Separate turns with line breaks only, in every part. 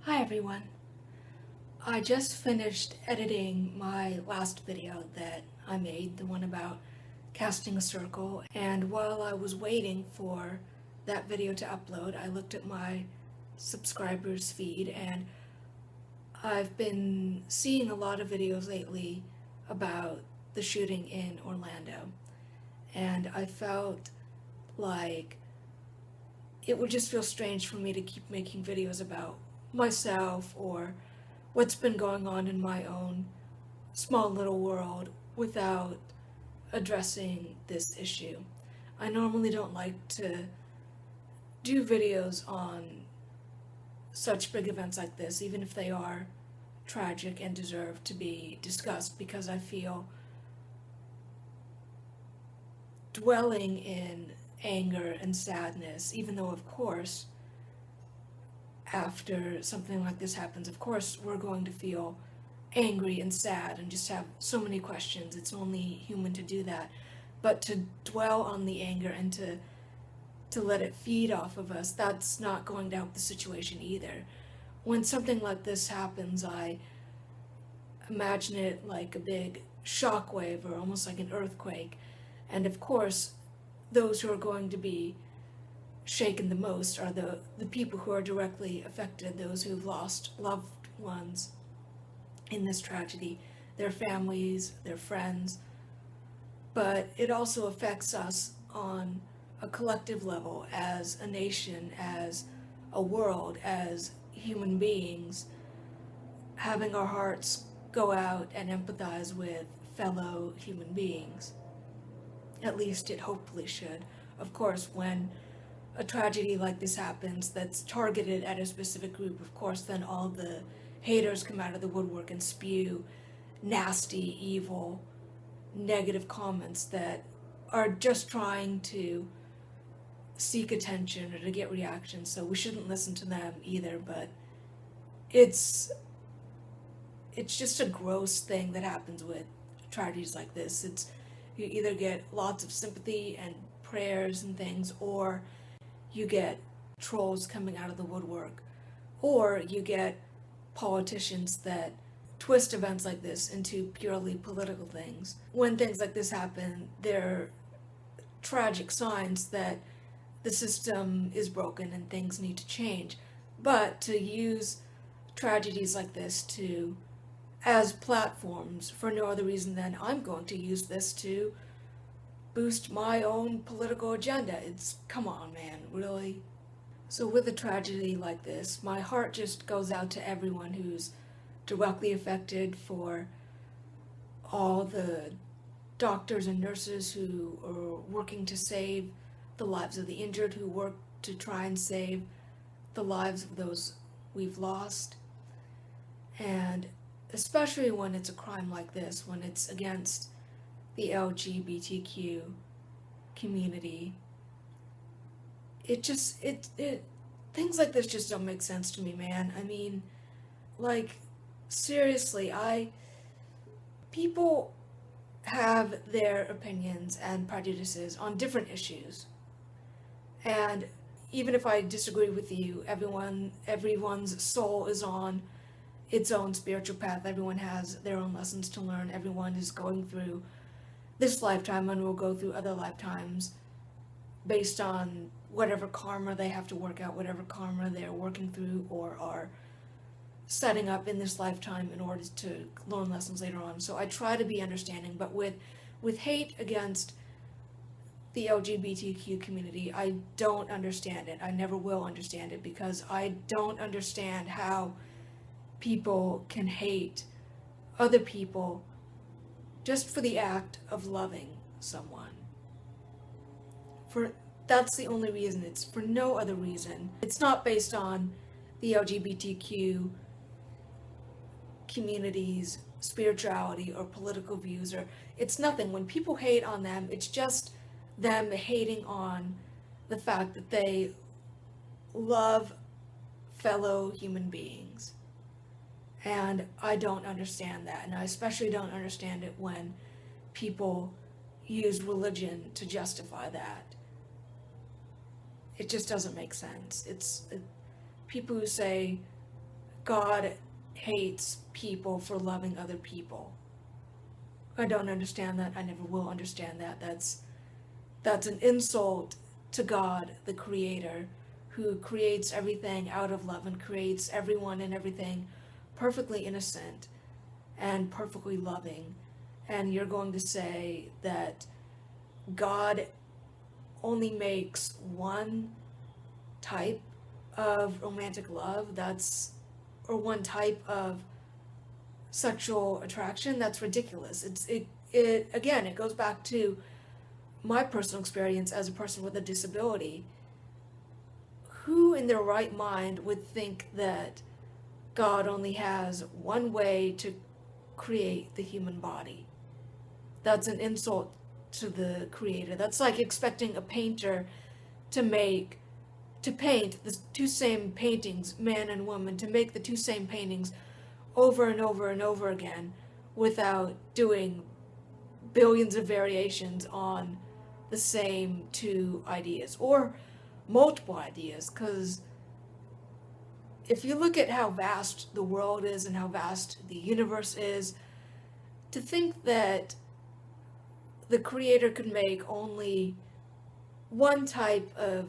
Hi everyone. I just finished editing my last video that I made, the one about casting a circle, and while I was waiting for that video to upload, I looked at my subscribers feed and I've been seeing a lot of videos lately about the shooting in Orlando, and I felt like it would just feel strange for me to keep making videos about myself or what's been going on in my own small little world without addressing this issue. I normally don't like to do videos on such big events like this, even if they are tragic and deserve to be discussed, because I feel dwelling in anger and sadness, even though, of course, after something like this happens, of course, we're going to feel angry and sad and just have so many questions. It's only human to do that. But to dwell on the anger and to let it feed off of us, that's not going to help the situation either. When something like this happens, I imagine it like a big shockwave or almost like an earthquake. And of course, those who are going to be shaken the most are the people who are directly affected, those who've lost loved ones in this tragedy, their families, their friends. But it also affects us on a collective level as a nation, as a world, as human beings, having our hearts go out and empathize with fellow human beings. At least it hopefully should. Of course, when a tragedy like this happens that's targeted at a specific group, of course, then all the haters come out of the woodwork and spew nasty, evil, negative comments that are just trying to seek attention or to get reactions. So we shouldn't listen to them either, but it's just a gross thing that happens with tragedies like this. You either get lots of sympathy and prayers and things, or you get trolls coming out of the woodwork, or you get politicians that twist events like this into purely political things. When things like this happen, they're tragic signs that the system is broken and things need to change. But to use tragedies like this as platforms for no other reason than I'm going to use this to boost my own political agenda. Come on, man, really? So with a tragedy like this, my heart just goes out to everyone who's directly affected, for all the doctors and nurses who are working to save the lives of the injured, who work to try and save the lives of those we've lost. And especially when it's a crime like this, when it's against the LGBTQ community, things like this just don't make sense to me, man. I mean, like, seriously, people have their opinions and prejudices on different issues. And even if I disagree with you, everyone's soul is on its own spiritual path. Everyone has their own lessons to learn. Everyone is going through this lifetime and will go through other lifetimes based on whatever karma they have to work out, whatever karma they're working through or are setting up in this lifetime in order to learn lessons later on. So I try to be understanding, but with hate against the LGBTQ community, I don't understand it. I never will understand it, because I don't understand how people can hate other people just for the act of loving someone. That's the only reason. It's for no other reason. It's not based on the LGBTQ community's spirituality or political views, or it's nothing. When people hate on them, it's just them hating on the fact that they love fellow human beings. And I don't understand that, and I especially don't understand it when people use religion to justify that. It just doesn't make sense. People who say God hates people for loving other people. I don't understand that. I never will understand that. That's an insult to God, the Creator, who creates everything out of love and creates everyone and everything perfectly innocent and perfectly loving. And you're going to say that God only makes one type of romantic love, or one type of sexual attraction? That's ridiculous. It goes back to my personal experience as a person with a disability. Who in their right mind would think that God only has one way to create the human body? That's an insult to the Creator. That's like expecting a painter to paint the two same paintings, man and woman, to make the two same paintings over and over and over again without doing billions of variations on the same two ideas or multiple ideas. Because if you look at how vast the world is and how vast the universe is, to think that the Creator could make only one type of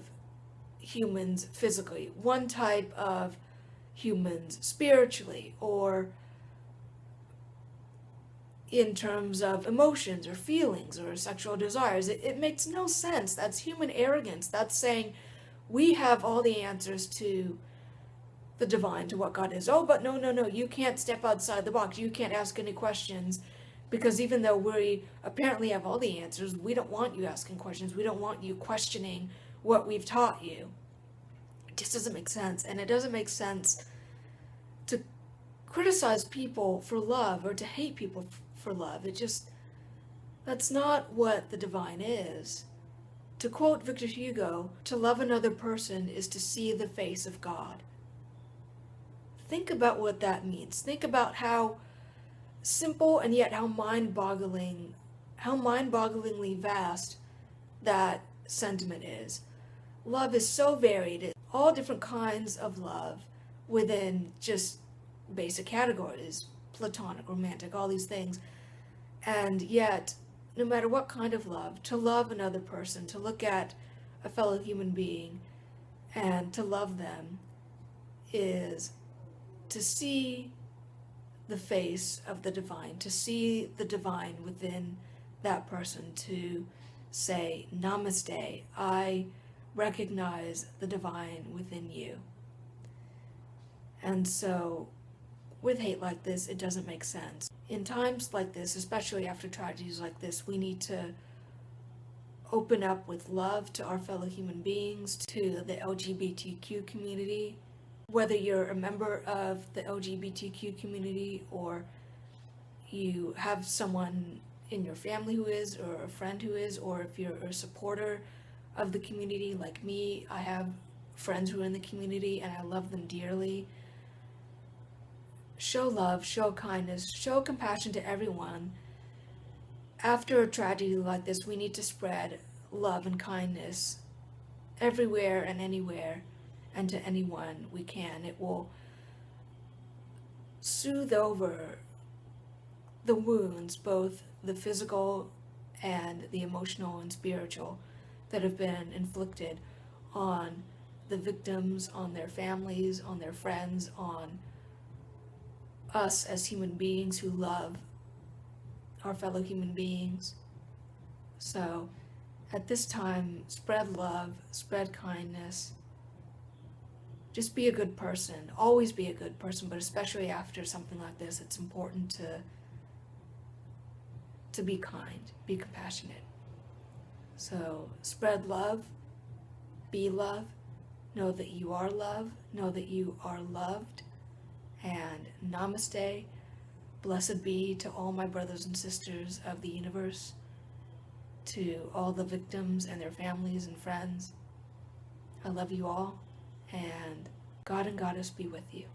humans physically, one type of humans spiritually, or in terms of emotions or feelings or sexual desires, it makes no sense. That's human arrogance. That's saying we have all the answers to the divine, to what God is. Oh, but no, you can't step outside the box. You can't ask any questions, because even though we apparently have all the answers, we don't want you asking questions. We don't want you questioning what we've taught you. It just doesn't make sense. And it doesn't make sense to criticize people for love or to hate people for love. That's not what the divine is. To quote Victor Hugo, to love another person is to see the face of God. Think about what that means. Think about how simple and yet how mind-bogglingly vast that sentiment is. Love is so varied. All different kinds of love within just basic categories, platonic, romantic, all these things. And yet, no matter what kind of love, to love another person, to look at a fellow human being and to love them, is to see the face of the divine, to see the divine within that person, to say, Namaste, I recognize the divine within you. And so, with hate like this, it doesn't make sense. In times like this, especially after tragedies like this, we need to open up with love to our fellow human beings, to the LGBTQ community. Whether you're a member of the LGBTQ community or you have someone in your family who is, or a friend who is, or if you're a supporter of the community like me, I have friends who are in the community and I love them dearly. Show love, show kindness, show compassion to everyone. After a tragedy like this, we need to spread love and kindness everywhere and anywhere, and to anyone we can. It will soothe over the wounds, both the physical and the emotional and spiritual, that have been inflicted on the victims, on their families, on their friends, on us as human beings who love our fellow human beings. So at this time, spread love, spread kindness. Just be a good person. Always be a good person, but especially after something like this, it's important to be kind, be compassionate. So spread love, be love, know that you are love, know that you are loved, and namaste. Blessed be to all my brothers and sisters of the universe, to all the victims and their families and friends. I love you all, and God and Goddess be with you.